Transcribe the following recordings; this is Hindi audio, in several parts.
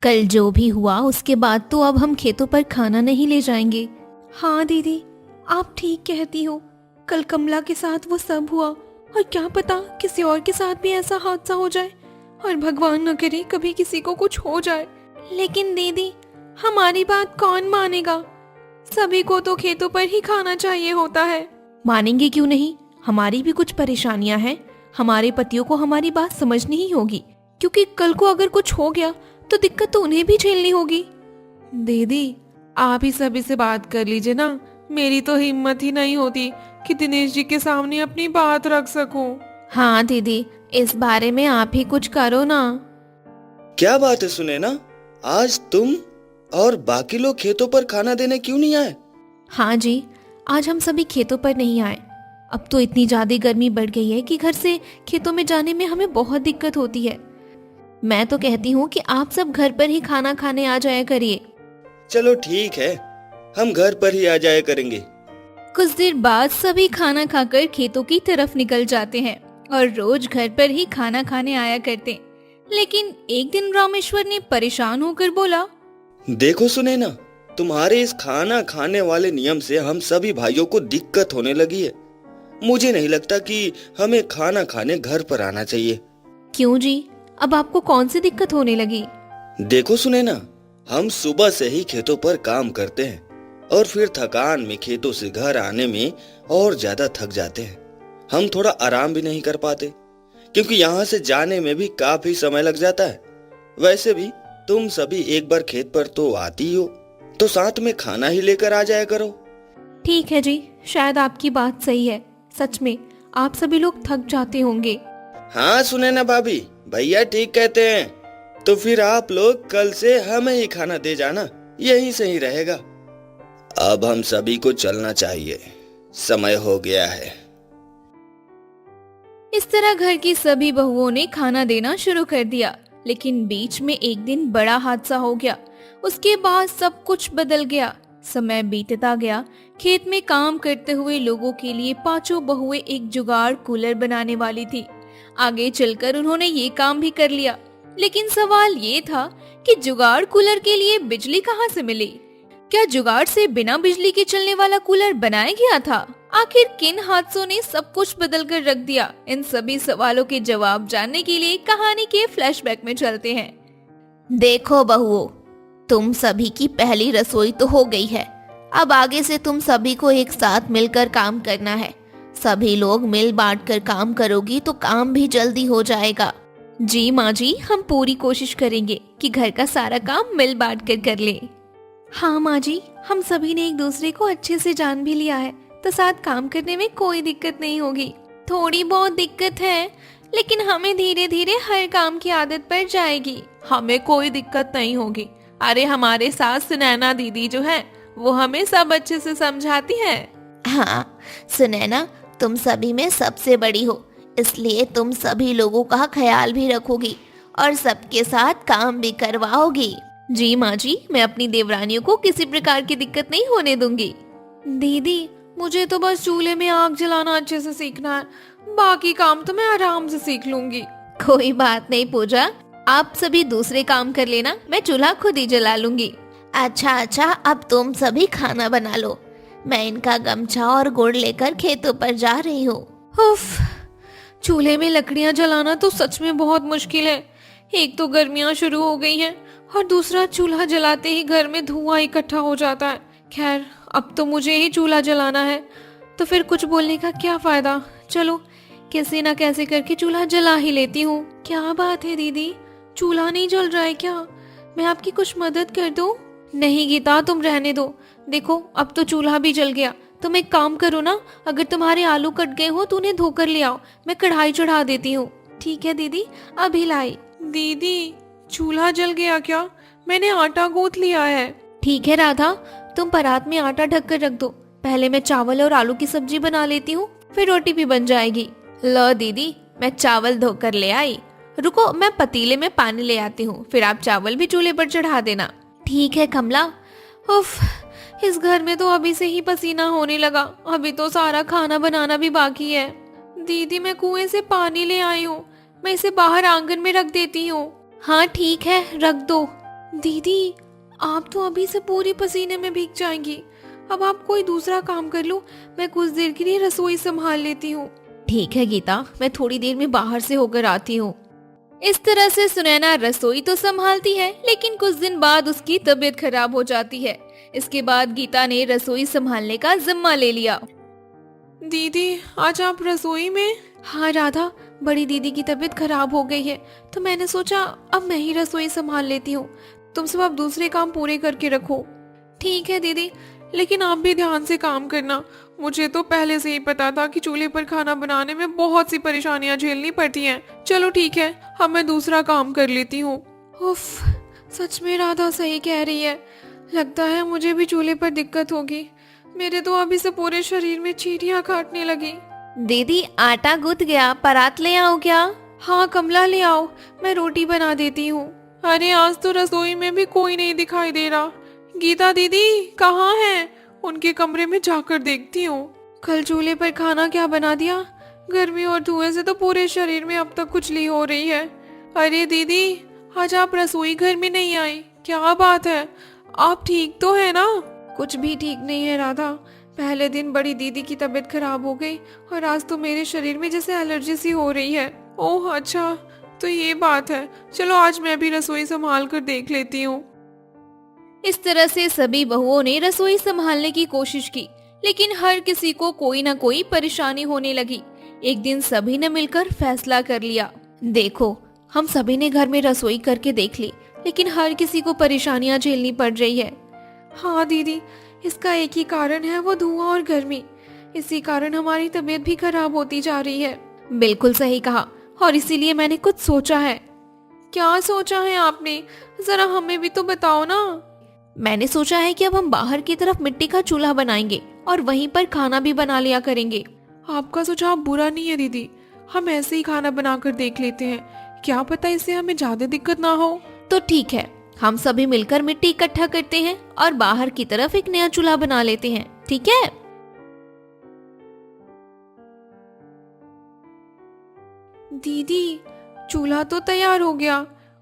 कल जो भी हुआ उसके बाद तो अब हम खेतों पर खाना नहीं ले जाएंगे। हाँ दीदी, आप ठीक कहती हो। कल कमला के साथ वो सब हुआ और क्या पता किसी और के साथ भी ऐसा हादसा हो जाए, और भगवान न करे कभी किसी को कुछ हो जाए। लेकिन दीदी, हमारी बात कौन मानेगा? सभी को तो खेतों पर ही खाना चाहिए होता है। मानेंगे क्यों नहीं, हमारी भी कुछ परेशानियां हैं। हमारे पतियों को हमारी बात समझनी ही होगी, क्योंकि कल को अगर कुछ हो गया तो दिक्कत तो उन्हें भी झेलनी होगी। दीदी, आप ही सभी से बात कर लीजिए ना। मेरी तो हिम्मत ही नहीं होती कि दिनेश जी के सामने अपनी बात रख सकूं। हाँ दीदी, इस बारे में आप ही कुछ करो ना। क्या बात है सुने ना, आज तुम और बाकी लोग खेतों पर खाना देने क्यों नहीं आए? हाँ जी, आज हम सभी खेतों पर नहीं आए। अब तो इतनी ज्यादा गर्मी बढ़ गई है कि घर से खेतों में जाने में हमें बहुत दिक्कत होती है। मैं तो कहती हूँ कि आप सब घर पर ही खाना खाने आ जाया करिए। चलो ठीक है, हम घर पर ही आ जाया करेंगे। कुछ देर बाद सभी खाना खाकर खेतों की तरफ निकल जाते हैं और रोज घर पर ही खाना खाने आया करते। लेकिन एक दिन रामेश्वर ने परेशान होकर बोला, देखो सुने ना, तुम्हारे इस खाना खाने वाले नियम से हम सभी भाइयों को दिक्कत होने लगी है। मुझे नहीं लगता कि हमें खाना खाने घर पर आना चाहिए। क्यों जी, अब आपको कौन सी दिक्कत होने लगी? देखो सुने ना, हम सुबह से ही खेतों पर काम करते हैं और फिर थकान में खेतों से घर आने में और ज्यादा थक जाते हैं। हम थोड़ा आराम भी नहीं कर पाते, क्योंकि यहाँ से जाने में भी काफी समय लग जाता है। वैसे भी तुम सभी एक बार खेत पर तो आती हो, तो साथ में खाना ही लेकर आ जाया करो। ठीक है जी, शायद आपकी बात सही है। सच में आप सभी लोग थक जाते होंगे। हाँ सुने ना भाभी, भैया ठीक कहते हैं। तो फिर आप लोग कल से हमें ही खाना दे जाना, यही सही रहेगा। अब हम सभी को चलना चाहिए, समय हो गया है। इस तरह घर की सभी बहुओं ने खाना देना शुरू कर दिया। लेकिन बीच में एक दिन बड़ा हादसा हो गया। उसके बाद सब कुछ बदल गया। समय बीतता गया। खेत में काम करते हुए लोगों के लिए पांचों बहुएं एक जुगाड़ कूलर बनाने वाली थी। आगे चलकर उन्होंने ये काम भी कर लिया। लेकिन सवाल ये था कि जुगाड़ कूलर के लिए बिजली कहाँ से मिली? क्या जुगाड़ से बिना बिजली के चलने वाला कूलर बनाया गया था? आखिर किन हादसों ने सब कुछ बदल कर रख दिया? इन सभी सवालों के जवाब जानने के लिए कहानी के फ्लैशबैक में चलते हैं। देखो बहुओं, तुम सभी की पहली रसोई तो हो गई है। अब आगे से तुम सभी को एक साथ मिलकर काम करना है। सभी लोग मिल बांट कर काम करोगी तो काम भी जल्दी हो जाएगा। जी माँ जी, हम पूरी कोशिश करेंगे कि घर का सारा काम मिल बांट कर कर ले। हाँ माँ जी, हम सभी ने एक दूसरे को अच्छे से जान भी लिया है, तो साथ काम करने में कोई दिक्कत नहीं होगी। थोड़ी बहुत दिक्कत है, लेकिन हमें धीरे धीरे हर काम की आदत पड़ जाएगी। हमें कोई दिक्कत नहीं होगी। अरे हमारे साथ सुनैना दीदी जो है, वो हमें सब अच्छे से समझाती है। हाँ सुनैना, तुम सभी में सबसे बड़ी हो, इसलिए तुम सभी लोगों का ख्याल भी रखोगी और सबके साथ काम भी करवाओगी। जी माँ जी, मैं अपनी देवरानियों को किसी प्रकार की दिक्कत नहीं होने दूंगी। दीदी, मुझे तो बस चूल्हे में आग जलाना अच्छे से सीखना है, बाकी काम तो मैं आराम से सीख लूंगी। कोई बात नहीं पूजा, आप सभी दूसरे काम कर लेना, मैं चूल्हा खुद ही जला लूंगी। अच्छा, अब तुम सभी खाना बना लो। मैं इनका गमछा और गुड़ लेकर खेतों पर जा रही हूँ। उफ, चूल्हे में लकड़ियां जलाना तो सच में बहुत मुश्किल है। एक तो गर्मियां शुरू हो गई हैं और दूसरा चूल्हा जलाते ही घर में धुआं इकट्ठा हो जाता है। खैर, अब तो मुझे ही चूल्हा जलाना है, तो फिर कुछ बोलने का क्या फायदा। चलो कैसे ना कैसे करके चूल्हा जला ही लेती हूँ। क्या बात है दीदी, चूल्हा नहीं जल रहा है क्या? मैं आपकी कुछ मदद कर दूं? नहीं गीता, तुम रहने दो। देखो अब तो चूल्हा भी जल गया। तुम एक काम करो ना, अगर तुम्हारे आलू कट गए हो तो उन्हें धोकर ले आओ, मैं कढ़ाई चढ़ा देती हूँ। ठीक है दीदी, अभी लाई। दीदी, चूल्हा जल गया क्या? मैंने आटा गूंथ लिया है। ठीक है राधा, तुम परात में आटा ढक कर रख दो। पहले मैं चावल और आलू की सब्जी बना लेती हूँ, फिर रोटी भी बन जाएगी। लो दीदी, मैं चावल धोकर ले आई। रुको, मैं पतीले में पानी ले आती हूँ, फिर आप चावल भी चूल्हे पर चढ़ा देना। ठीक है कमला। उफ, इस घर में तो अभी से ही पसीना होने लगा। अभी तो सारा खाना बनाना भी बाकी है। दीदी, मैं कुएं से पानी ले आई हूँ, मैं इसे बाहर आंगन में रख देती हूँ। हाँ ठीक है, रख दो। दीदी, आप तो अभी से पूरी पसीने में भीग जाएंगी। अब आप कोई दूसरा काम कर लो, मैं कुछ देर के लिए रसोई संभाल लेती हूँ। ठीक है गीता, मैं थोड़ी देर में बाहर से होकर आती हूँ। इस तरह से सुनैना रसोई तो संभालती है, लेकिन कुछ दिन बाद उसकी तबीयत खराब हो जाती है। इसके बाद गीता ने रसोई संभालने का जिम्मा ले लिया। दीदी, आज आप रसोई में? हाँ राधा, बड़ी दीदी की तबीयत खराब हो गई है, तो मैंने सोचा अब मैं ही रसोई संभाल लेती हूँ। तुम सब अब दूसरे काम पूरे करके रखो। ठीक है दीदी, लेकिन आप भी ध्यान से काम करना। मुझे तो पहले से ही पता था कि चूल्हे पर खाना बनाने में बहुत सी परेशानियां झेलनी पड़ती हैं। चलो ठीक है, अब मैं दूसरा काम कर लेती हूँ। उफ, सच में राधा सही कह रही है। लगता है मुझे भी चूल्हे पर दिक्कत होगी। मेरे तो अभी से पूरे शरीर में चींटियां काटने लगी। दीदी, आटा गूंथ गया, परात ले आओ क्या? हाँ कमला, ले आओ, मैं रोटी बना देती हूँ। अरे आज तो रसोई में भी कोई नहीं दिखाई दे रहा। गीता दीदी कहाँ हैं? उनके कमरे में जाकर देखती हूँ। कल चूल्हे पर खाना क्या बना दिया? गर्मी और धुएं से तो पूरे शरीर में अब तक खुजली हो रही है। अरे दीदी, आज आप रसोई घर में नहीं आई, क्या बात है? आप ठीक तो है ना? कुछ भी ठीक नहीं है राधा। पहले दिन बड़ी दीदी की तबीयत खराब हो गई और आज तो मेरे शरीर में जैसे एलर्जी सी हो रही है। ओह अच्छा, तो ये बात है। चलो आज मैं भी रसोई संभाल कर देख लेती हूँ। इस तरह से सभी बहुओं ने रसोई संभालने की कोशिश की, लेकिन हर किसी को कोई ना कोई परेशानी होने लगी। एक दिन सभी ने मिलकर फैसला कर लिया, देखो, हम सभी ने घर में रसोई करके देख ली, लेकिन हर किसी को परेशानियां झेलनी पड़ रही है। हाँ दीदी, इसका एक ही कारण है, वो धुआं और गर्मी। इसी कारण हमारी तबीयत भी खराब होती जा रही है। बिल्कुल सही कहा, और इसीलिए मैंने कुछ सोचा है। क्या सोचा है आपने? जरा हमें भी तो बताओ ना। मैंने सोचा है कि अब हम बाहर की तरफ मिट्टी का चूल्हा बनाएंगे और वहीं पर खाना भी बना लिया करेंगे। आपका सुझाव बुरा नहीं है दीदी, हम ऐसे ही खाना बनाकर देख लेते हैं, क्या पता इससे हमें ज्यादा दिक्कत ना हो। तो ठीक है, हम सभी मिलकर मिट्टी इकट्ठा करते हैं और बाहर की तरफ एक नया चूल्हा बना लेते हैं, ठीक है? दीदी, चूल्हा तो तैयार हो गया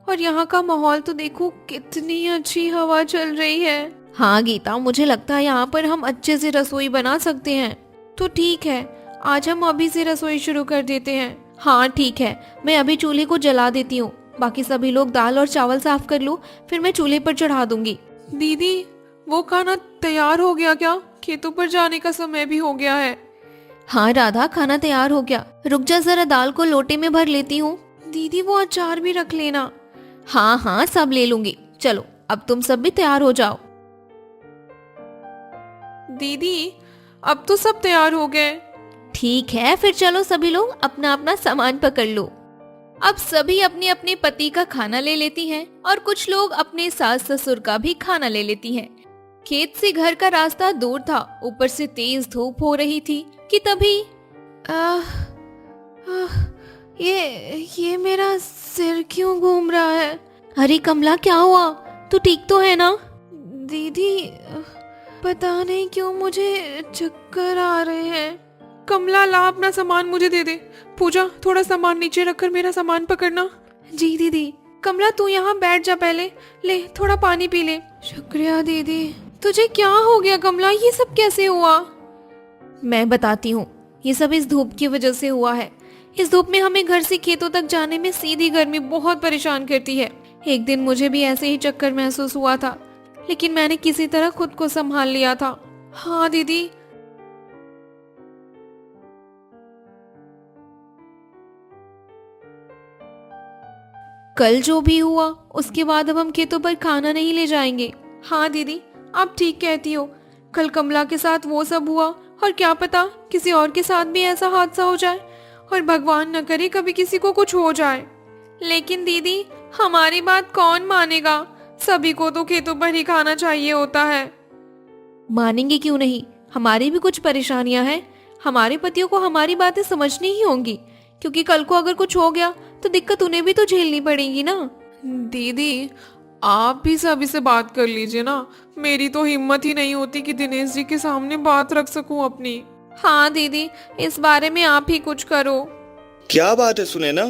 और यहाँ का माहौल तो देखो, कितनी अच्छी हवा चल रही है। हाँ गीता, मुझे लगता है यहाँ पर हम अच्छे से रसोई बना सकते हैं। तो ठीक है, आज हम अभी से रसोई शुरू कर देते हैं। हाँ ठीक है, मैं अभी चूल्हे को जला देती हूँ। बाकी सभी लोग दाल और चावल साफ कर लो, फिर मैं चूल्हे पर चढ़ा दूंगी। दीदी, वो खाना तैयार हो गया क्या? खेतों पर जाने का समय भी हो गया है। हाँ राधा, खाना तैयार हो गया। रुक जा, जरा दाल को लोटे में भर लेती हूँ। दीदी, वो अचार भी रख लेना। हाँ हाँ, सब ले लूंगी। चलो, अब तुम सब भी तैयार हो जाओ। दीदी, अब तो सब तैयार हो गए। ठीक है, फिर चलो सभी लोग अपना अपना सामान पकड़ लो। अब सभी अपने अपने पति का खाना ले लेती हैं और कुछ लोग अपने सास ससुर का भी खाना ले लेती हैं। खेत से घर का रास्ता दूर था, ऊपर से तेज धूप हो रही थी कि तभी ये मेरा सिर क्यों घूम रहा है? अरे कमला, क्या हुआ? तू ठीक तो है ना? दीदी, पता नहीं क्यों मुझे चक्कर आ रहे हैं। कमला, ला अपना सामान मुझे दे दे। पूजा, थोड़ा सामान नीचे रखकर मेरा सामान पकड़ना। जी दीदी। कमला, तू यहाँ बैठ जा, पहले ले थोड़ा पानी पी ले। शुक्रिया दीदी। तुझे क्या हो गया कमला? ये सब कैसे हुआ? मैं बताती हूँ, ये सब इस धूप की वजह से हुआ है। इस धूप में हमें घर से खेतों तक जाने में सीधी गर्मी बहुत परेशान करती है। एक दिन मुझे भी ऐसे ही चक्कर महसूस हुआ था, लेकिन मैंने किसी तरह खुद को संभाल लिया था। हाँ दीदी। कल जो भी हुआ उसके बाद अब हम खेतों पर खाना नहीं ले जाएंगे। हाँ दीदी, आप ठीक कहती हो। कल कमला के साथ वो सब हुआ और क्या पता किसी और के साथ भी ऐसा हादसा हो जाए, और भगवान न करे कभी किसी को कुछ हो जाए। लेकिन दीदी, हमारी बात कौन मानेगा? सभी को तो खेतों पर ही खाना चाहिए होता है। मानेंगे क्यों नहीं, हमारी भी कुछ परेशानियां हैं। हमारे पतियों को हमारी बातें समझनी ही होंगी, क्योंकि कल को अगर कुछ हो गया तो दिक्कत उन्हें भी तो झेलनी पड़ेगी ना। दीदी, आप भी सभी से बात कर लीजिए ना। मेरी तो हिम्मत ही नहीं होती कि दिनेश जी के सामने बात रख सकूं अपनी। हाँ दीदी, इस बारे में आप ही कुछ करो। क्या बात है सुनैना,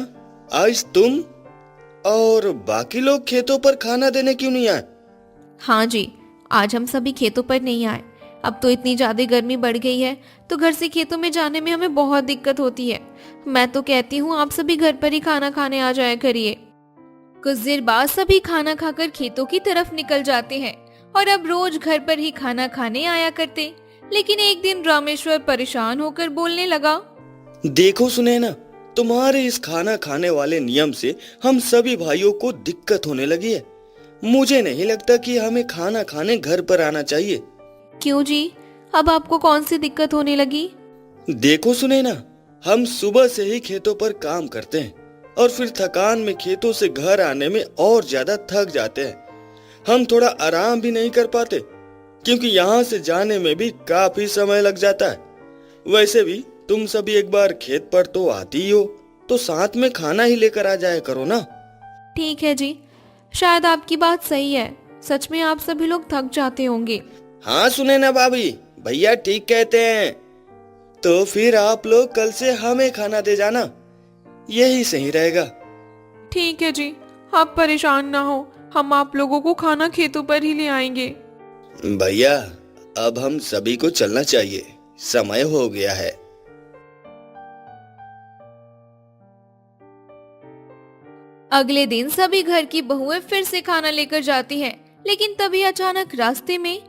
आज तुम और बाकी लोग खेतों पर खाना देने क्यों नहीं आए? हाँ जी, आज हम सभी खेतों पर नहीं आए। अब तो इतनी ज्यादा गर्मी बढ़ गई है तो घर से खेतों में जाने में हमें बहुत दिक्कत होती है। मैं तो कहती हूँ आप सभी घर पर ही खाना खाने आ जाया करिए। कुछ देर बाद सभी खाना खाकर खेतों की तरफ निकल जाते हैं और अब रोज घर पर ही खाना खाने आया करते। लेकिन एक दिन रामेश्वर परेशान होकर बोलने लगा। देखो सुनैना, तुम्हारे इस खाना खाने वाले नियम से हम सभी भाइयों को दिक्कत होने लगी है। मुझे नहीं लगता कि हमें खाना खाने घर पर आना चाहिए। क्यों जी, अब आपको कौन सी दिक्कत होने लगी? देखो सुनैना, हम सुबह से ही खेतों पर काम करते हैं और फिर थकान में खेतों से घर आने में और ज्यादा थक जाते हैं। हम थोड़ा आराम भी नहीं कर पाते क्योंकि यहाँ से जाने में भी काफी समय लग जाता है। वैसे भी तुम सभी एक बार खेत पर तो आती ही हो, तो साथ में खाना ही लेकर आ जाया करो ना। ठीक है जी, शायद आपकी बात सही है। सच में आप सभी लोग थक जाते होंगे। हाँ सुनैना भाभी, भैया ठीक कहते हैं। तो फिर आप लोग कल से हमें खाना दे जाना, यही सही रहेगा। ठीक है जी, आप परेशान ना हो, हम आप लोगों को खाना खेतों पर ही ले आएंगे। भैया, अब हम सभी को चलना चाहिए, समय हो गया है। अगले दिन सभी घर की बहुएं फिर से खाना लेकर जाती हैं, लेकिन तभी अचानक रास्ते में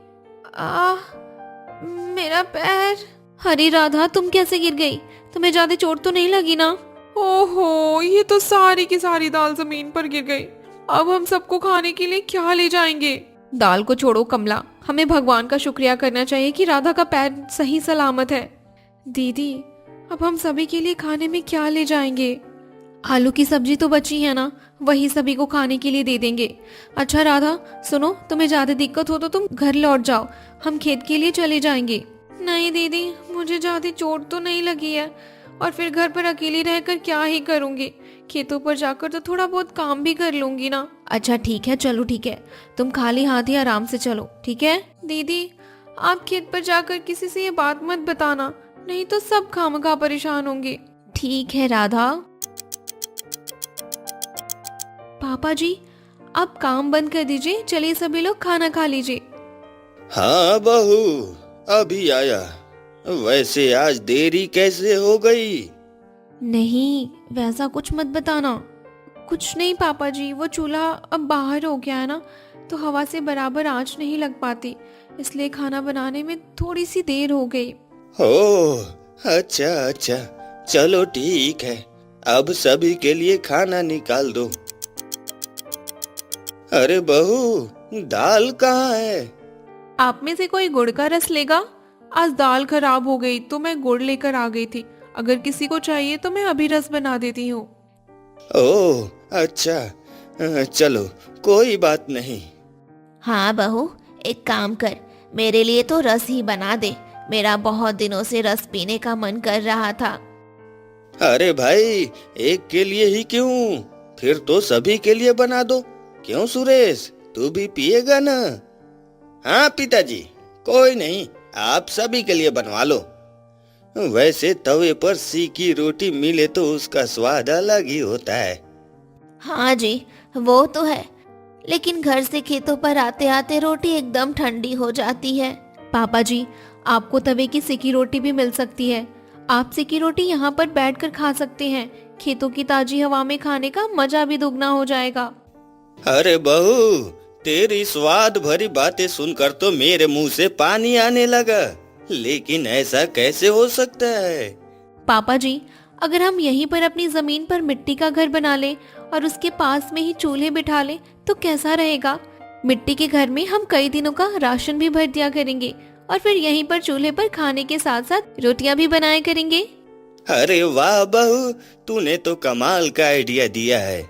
मेरा पैर। अरे राधा, तुम कैसे गिर गई? तुम्हें ज्यादा चोट तो नहीं लगी ना? ओहो, ये तो सारी की सारी दाल जमीन पर गिर गई। अब हम सबको खाने के लिए क्या ले जाएंगे? दाल को छोड़ो कमला, हमें भगवान का शुक्रिया करना चाहिए कि राधा का पैर सही सलामत है। दीदी, अब हम सभी के लिए खाने में क्या ले जाएंगे? आलू की सब्जी तो बची है ना, वही सभी को खाने के लिए दे देंगे। अच्छा राधा सुनो, तुम्हें ज्यादा दिक्कत हो तो तुम घर लौट जाओ, हम खेत के लिए चले जाएंगे। नहीं दीदी, मुझे ज्यादा चोट तो नहीं लगी है, और फिर घर पर अकेली रहकर क्या ही करूंगी। खेतों पर जाकर तो थोड़ा बहुत काम भी कर लूंगी ना। अच्छा ठीक है, चलो ठीक है, तुम खाली हाथ ही आराम से चलो, ठीक है? दीदी, आप खेत पर जाकर किसी से ये बात मत बताना, नहीं तो सब खामखा परेशान होंगे। ठीक है राधा। पापा जी, आप काम बंद कर दीजिए, चलिए सभी लोग खाना खा लीजिए। हाँ बहू, अभी आया। वैसे आज देरी कैसे हो गई? नहीं, वैसा कुछ मत बताना। कुछ नहीं पापा जी, वो चूल्हा अब बाहर हो गया है ना, तो हवा से बराबर आंच नहीं लग पाती, इसलिए खाना बनाने में थोड़ी सी देर हो गई। ओह, अच्छा अच्छा, चलो ठीक है, अब सभी के लिए खाना निकाल दो। अरे बहू, दाल कहाँ है? आप में से कोई गुड़ का रस लेगा? आज दाल खराब हो गई तो मैं गुड़ लेकर आ गई थी, अगर किसी को चाहिए तो मैं अभी रस बना देती हूँ। ओह अच्छा, चलो कोई बात नहीं। हाँ बहू, एक काम कर, मेरे लिए तो रस ही बना दे, मेरा बहुत दिनों से रस पीने का मन कर रहा था। अरे भाई, एक के लिए ही क्यों, फिर तो सभी के लिए बना दो। क्यों सुरेश, तू भी पिएगा ना? हाँ पिताजी, कोई नहीं, आप सभी के लिए बनवा लो। वैसे तवे पर सीकी रोटी मिले तो उसका स्वाद अलग ही होता है। हाँ जी, वो तो है, लेकिन घर से खेतों पर आते आते रोटी एकदम ठंडी हो जाती है। पापा जी, आपको तवे की सेकी रोटी भी मिल सकती है, आप सेकी रोटी यहाँ पर बैठकर खा सकते हैं। खेतों की ताजी हवा में खाने का मजा भी दुगना हो जाएगा। अरे बहू, तेरी स्वाद भरी बातें सुनकर तो मेरे मुंह से पानी आने लगा, लेकिन ऐसा कैसे हो सकता है? पापा जी, अगर हम यहीं पर अपनी जमीन पर मिट्टी का घर बना लें और उसके पास में ही चूल्हे बिठा लें तो कैसा रहेगा? मिट्टी के घर में हम कई दिनों का राशन भी भर दिया करेंगे और फिर यहीं पर चूल्हे पर खाने के साथ साथ रोटियां भी बनाया करेंगे। अरे वाह बहू, तूने तो कमाल का आइडिया दिया है।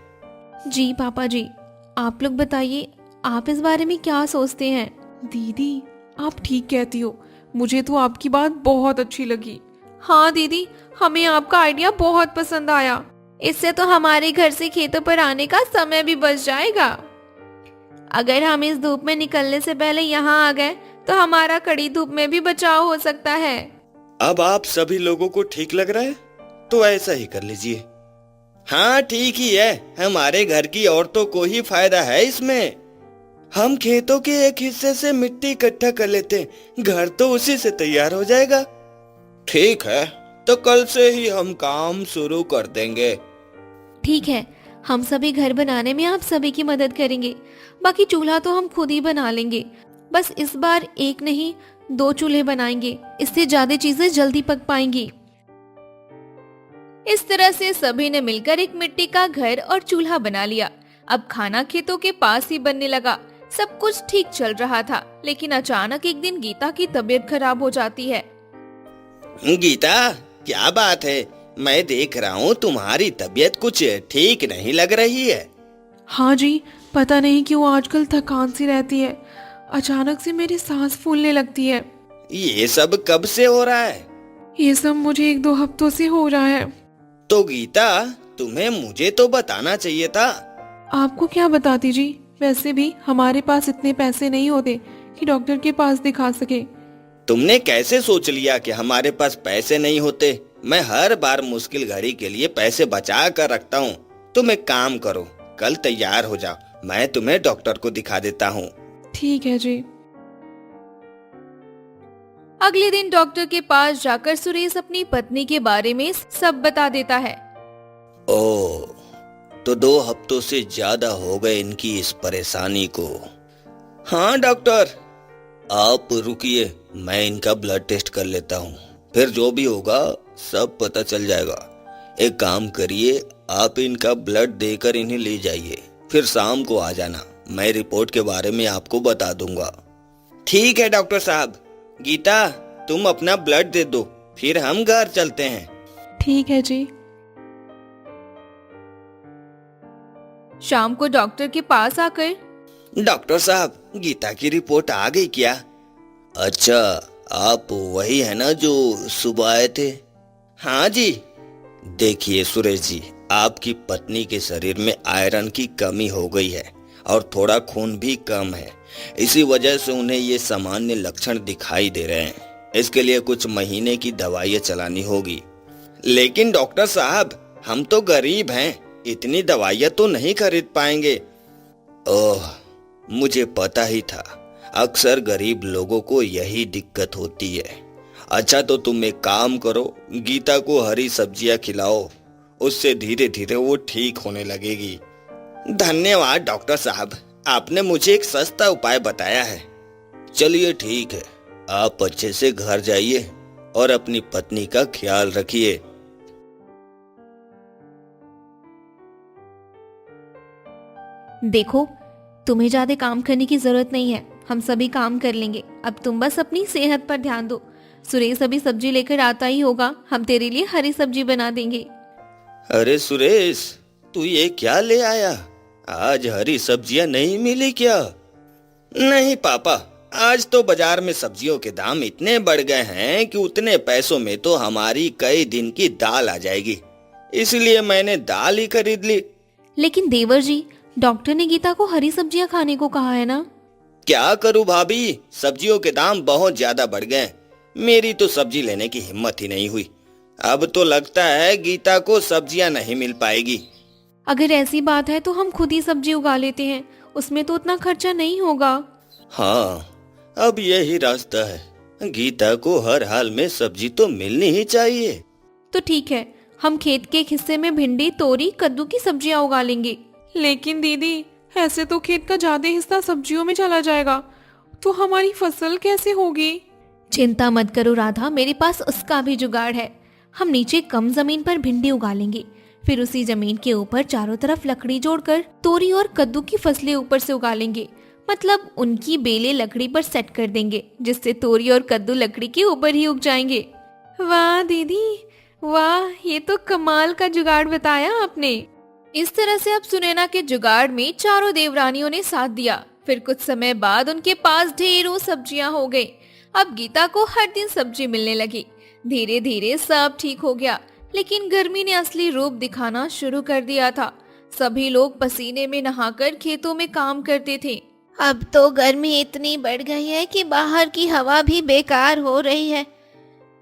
जी पापा जी, आप लोग बताइए, आप इस बारे में क्या सोचते हैं? दीदी, आप ठीक कहती हो, मुझे तो आपकी बात बहुत अच्छी लगी। हाँ दीदी, हमें आपका आइडिया बहुत पसंद आया, इससे तो हमारे घर से खेतों पर आने का समय भी बच जाएगा। अगर हम इस धूप में निकलने से पहले यहाँ आ गए तो हमारा कड़ी धूप में भी बचाव हो सकता है। अब आप सभी लोगों को ठीक लग रहा है तो ऐसा ही कर लीजिए। हाँ ठीक ही है, हमारे घर की औरतों को ही फायदा है इसमें। हम खेतों के एक हिस्से से मिट्टी इकट्ठा कर लेते हैं, घर तो उसी से तैयार हो जाएगा। ठीक है, तो कल से ही हम काम शुरू कर देंगे। ठीक है, हम सभी घर बनाने में आप सभी की मदद करेंगे। बाकी चूल्हा तो हम खुद ही बना लेंगे। बस इस बार एक नहीं 2 चूल्हे बनाएंगे, इससे ज्यादा चीजें जल्दी पक पाएंगी। इस तरह से सभी ने मिलकर एक मिट्टी का घर और चूल्हा बना लिया। अब खाना खेतों के पास ही बनने लगा। सब कुछ ठीक चल रहा था, लेकिन अचानक एक दिन गीता की तबीयत खराब हो जाती है। गीता, क्या बात है? मैं देख रहा हूँ तुम्हारी तबीयत कुछ ठीक नहीं लग रही है। हाँ जी, पता नहीं क्यों आजकल थकान सी रहती है। अचानक से मेरी सांस फूलने लगती है। ये सब कब से हो रहा है? ये सब मुझे 1-2 हफ्तों से हो रहा है। तो गीता, तुम्हें मुझे तो बताना चाहिए था। आपको क्या बताती जी? वैसे भी हमारे पास इतने पैसे नहीं होते कि डॉक्टर के पास दिखा सके। तुमने कैसे सोच लिया कि हमारे पास पैसे नहीं होते? मैं हर बार मुश्किल घड़ी के लिए पैसे बचा कर रखता हूँ। तुम एक काम करो, कल तैयार हो जाओ, मैं तुम्हें डॉक्टर को दिखा देता हूँ। ठीक है जी। अगले दिन डॉक्टर के पास जाकर सुरेश अपनी पत्नी के बारे में सब बता देता है। ओह, तो 2 हफ्तों से ज्यादा हो गए इनकी इस परेशानी को। हाँ डॉक्टर, आप रुकिए, मैं इनका ब्लड टेस्ट कर लेता हूँ, फिर जो भी होगा सब पता चल जाएगा। एक काम करिए, आप इनका ब्लड देकर इन्हें ले जाइए, फिर शाम को आ जाना, मैं रिपोर्ट के बारे में आपको बता दूंगा। ठीक है डॉक्टर साहब। गीता, तुम अपना ब्लड दे दो, फिर हम घर चलते हैं। ठीक है जी। शाम को डॉक्टर के पास आकर, डॉक्टर साहब, गीता की रिपोर्ट आ गई क्या? अच्छा, आप वही है ना जो सुबह आए थे? हाँ जी। देखिए सुरेश जी, आपकी पत्नी के शरीर में आयरन की कमी हो गई है और थोड़ा खून भी कम है। इसी वजह से उन्हें ये सामान्य लक्षण दिखाई दे रहे हैं। इसके लिए कुछ महीने की दवाइयाँ चलानी होगी। लेकिन डॉक्टर साहब, हम तो गरीब हैं, इतनी दवाइयाँ तो नहीं खरीद पाएंगे। ओह, मुझे पता ही था, अक्सर गरीब लोगों को यही दिक्कत होती है। अच्छा, तो तुम एक काम करो, गीता को हरी सब्जियां खिलाओ, उससे धीरे धीरे वो ठीक होने लगेगी। धन्यवाद डॉक्टर साहब, आपने मुझे एक सस्ता उपाय बताया है। चलिए ठीक है, आप अच्छे से घर जाइए और अपनी पत्नी का ख्याल रखिए। देखो, तुम्हें ज्यादा काम करने की जरूरत नहीं है, हम सभी काम कर लेंगे। अब तुम बस अपनी सेहत पर ध्यान दो। सुरेश अभी सब्जी लेकर आता ही होगा, हम तेरे लिए हरी सब्जी बना देंगे। अरे सुरेश, तू ये क्या ले आया? आज हरी सब्जियां नहीं मिली क्या? नहीं पापा, आज तो बाजार में सब्जियों के दाम इतने बढ़ गए हैं कि उतने पैसों में तो हमारी कई दिन की दाल आ जाएगी, इसलिए मैंने दाल ही खरीद ली। लेकिन देवर जी, डॉक्टर ने गीता को हरी सब्जियां खाने को कहा है ना। क्या करूं भाभी, सब्जियों के दाम बहुत ज्यादा बढ़ गए। मेरी तो सब्जी लेने की हिम्मत ही नहीं हुई। अब तो लगता है गीता को सब्जियां नहीं मिल पाएगी। अगर ऐसी बात है तो हम खुद ही सब्जी उगा लेते हैं, उसमें तो उतना खर्चा नहीं होगा। हाँ, अब यही रास्ता है, गीता को हर हाल में सब्जी तो मिलनी ही चाहिए। तो ठीक है, हम खेत के एक हिस्से में भिंडी, तोरी, कद्दू की सब्जियां उगा लेंगे। लेकिन दीदी, ऐसे तो खेत का ज्यादा हिस्सा सब्जियों में चला जाएगा, तो हमारी फसल कैसे होगी? चिंता मत करो राधा, मेरे पास उसका भी जुगाड़ है। हम नीचे कम जमीन पर भिंडी उगा लेंगे, फिर उसी जमीन के ऊपर चारों तरफ लकड़ी जोड़कर तोरी और कद्दू की फसलें ऊपर से उगा लेंगे। मतलब उनकी बेलें लकड़ी पर सेट कर देंगे, जिससे तोरी और कद्दू लकड़ी के ऊपर ही उग जाएंगे। वाह दीदी वाह, ये तो कमाल का जुगाड़ बताया आपने। इस तरह से अब सुनैना के जुगाड़ में चारों देवरानियों ने साथ दिया। फिर कुछ समय बाद उनके पास ढेरों सब्जियां हो गई। अब गीता को हर दिन सब्जी मिलने लगी। धीरे धीरे सब ठीक हो गया, लेकिन गर्मी ने असली रूप दिखाना शुरू कर दिया था। सभी लोग पसीने में नहाकर खेतों में काम करते थे। अब तो गर्मी इतनी बढ़ गई है कि बाहर की हवा भी बेकार हो रही है।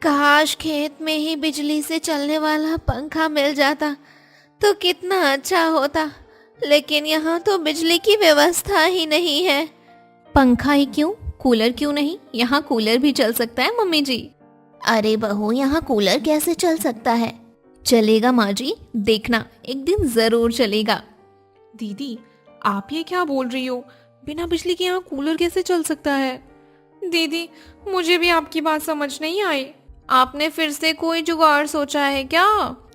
काश खेत में ही बिजली से चलने वाला पंखा मिल जाता तो कितना अच्छा होता, लेकिन यहाँ तो बिजली की व्यवस्था ही नहीं है। पंखा ही क्यों, कूलर क्यों नहीं? यहाँ कूलर भी चल सकता है मम्मी जी। अरे बहू, यहाँ कूलर कैसे चल सकता है? चलेगा माँ जी, देखना एक दिन जरूर चलेगा। दीदी, आप ये क्या बोल रही हो? बिना बिजली के यहाँ कूलर कैसे चल सकता है? दीदी, मुझे भी आपकी बात समझ नहीं आई। आपने फिर से कोई जुगाड़ सोचा है क्या?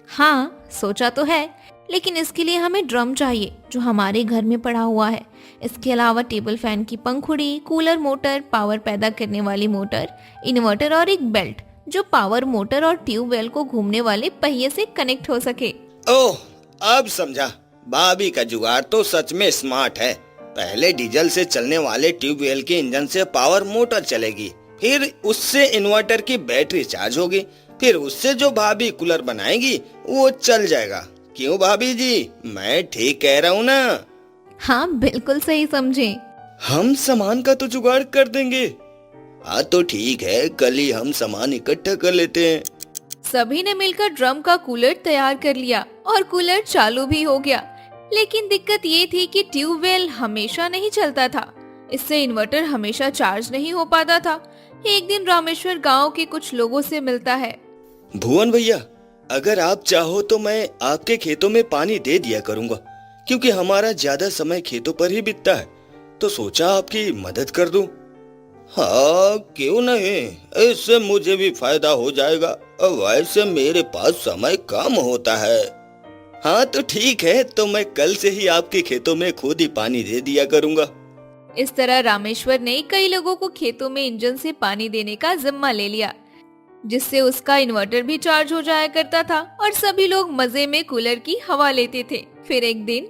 हाँ सोचा तो है, लेकिन इसके लिए हमें ड्रम चाहिए जो हमारे घर में पड़ा हुआ है। इसके अलावा टेबल फैन की पंखुड़ी, कूलर मोटर, पावर पैदा करने वाली मोटर, इन्वर्टर और एक बेल्ट जो पावर मोटर और ट्यूबवेल को घूमने वाले पहिए से कनेक्ट हो सके। ओह, अब समझा। भाभी का जुगाड़ तो सच में स्मार्ट है। पहले डीजल से चलने वाले ट्यूबवेल के इंजन से पावर मोटर चलेगी, फिर उससे इन्वर्टर की बैटरी चार्ज होगी, फिर उससे जो भाभी कूलर बनाएगी वो चल जाएगा। क्यों भाभी जी, मैं ठीक कह रहा हूँ ना? हाँ बिल्कुल सही समझे। हम सामान का तो जुगाड़ कर देंगे। हाँ तो ठीक है, कल ही हम सामान इकट्ठा कर लेते हैं। सभी ने मिलकर ड्रम का कूलर तैयार कर लिया और कूलर चालू भी हो गया। लेकिन दिक्कत ये थी कि ट्यूबवेल हमेशा नहीं चलता था, इससे इन्वर्टर हमेशा चार्ज नहीं हो पाता था। एक दिन रामेश्वर गांव के कुछ लोगों से मिलता है। भुवन भैया, अगर आप चाहो तो मैं आपके खेतों में पानी दे दिया करूंगा, क्योंकि हमारा ज्यादा समय खेतों पर ही बीतता है, तो सोचा आपकी मदद कर दूं। हाँ क्यों नहीं, इससे मुझे भी फायदा हो जाएगा। वैसे मेरे पास समय कम होता है। हाँ तो ठीक है, तो मैं कल से ही आपके खेतों में खुद ही पानी दे दिया करूंगा। इस तरह रामेश्वर ने कई लोगों को खेतों में इंजन से पानी देने का जिम्मा ले लिया, जिससे उसका इन्वर्टर भी चार्ज हो जाया करता था और सभी लोग मजे में कूलर की हवा लेते थे। फिर एक दिन,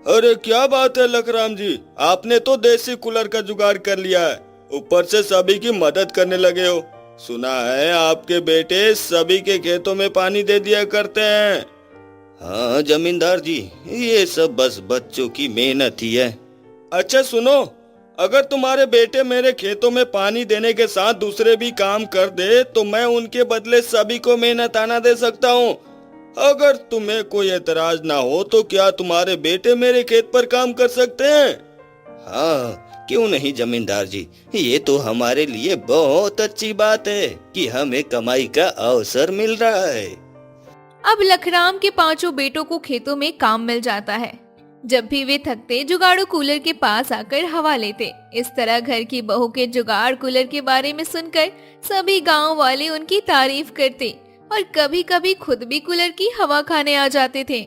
अरे क्या बात है लखराम जी, आपने तो देसी कूलर का जुगाड़ कर लिया है, ऊपर से सभी की मदद करने लगे हो। सुना है आपके बेटे सभी के खेतों में पानी दे दिया करते हैं। हाँ जमींदार जी, ये सब बस बच्चों की मेहनत ही है। अच्छा सुनो, अगर तुम्हारे बेटे मेरे खेतों में पानी देने के साथ दूसरे भी काम कर दे तो मैं उनके बदले सभी को मेहनताना दे सकता हूँ। अगर तुम्हें कोई एतराज ना हो तो क्या तुम्हारे बेटे मेरे खेत पर काम कर सकते हैं? हाँ क्यों नहीं जमींदार जी, ये तो हमारे लिए बहुत अच्छी बात है कि हमें कमाई का अवसर मिल रहा है। अब लखराम के पांचों बेटों को खेतों में काम मिल जाता है। जब भी वे थकते, जुगाड़ू कूलर के पास आकर हवा लेते। इस तरह घर की बहू के जुगाड़ कूलर के बारे में सुनकर सभी गांव वाले उनकी तारीफ करते और कभी कभी खुद भी कूलर की हवा खाने आ जाते थे।